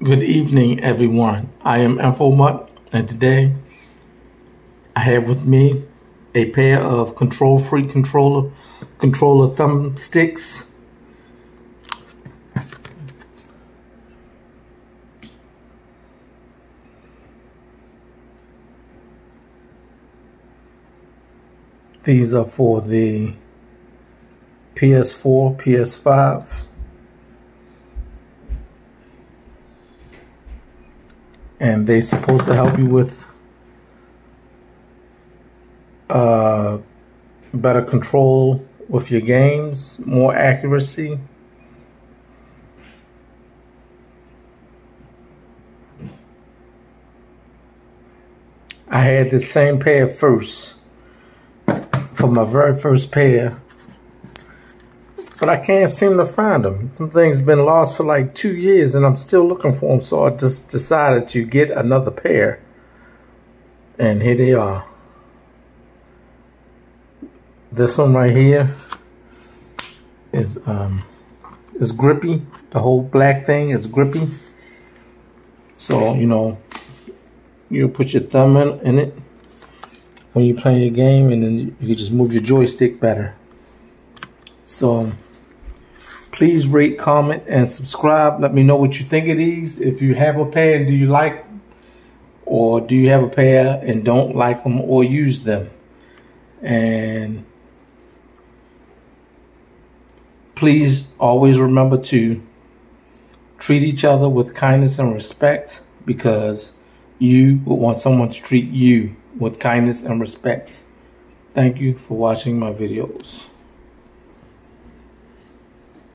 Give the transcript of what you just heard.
Good evening, everyone. I am Infomut, and today I have with me a pair of KONTROL FREEK controller thumbsticks. These are for the PS4, PS5. And they're supposed to help you with better control with your games, more accuracy. I had the same pair first for my very first pair, but I can't seem to find them. Some things been lost for like 2 years and I'm still looking for them. So I just decided to get another pair. And here they are. This one right here is grippy. The whole black thing is grippy. So, you put your thumb in it when you play your game, and then you can just move your joystick better. So please rate, comment, and subscribe. Let me know what you think of these. If you have a pair and do you like them, or do you have a pair and don't like them or use them. And please always remember to treat each other with kindness and respect, because you would want someone to treat you with kindness and respect. Thank you for watching my videos.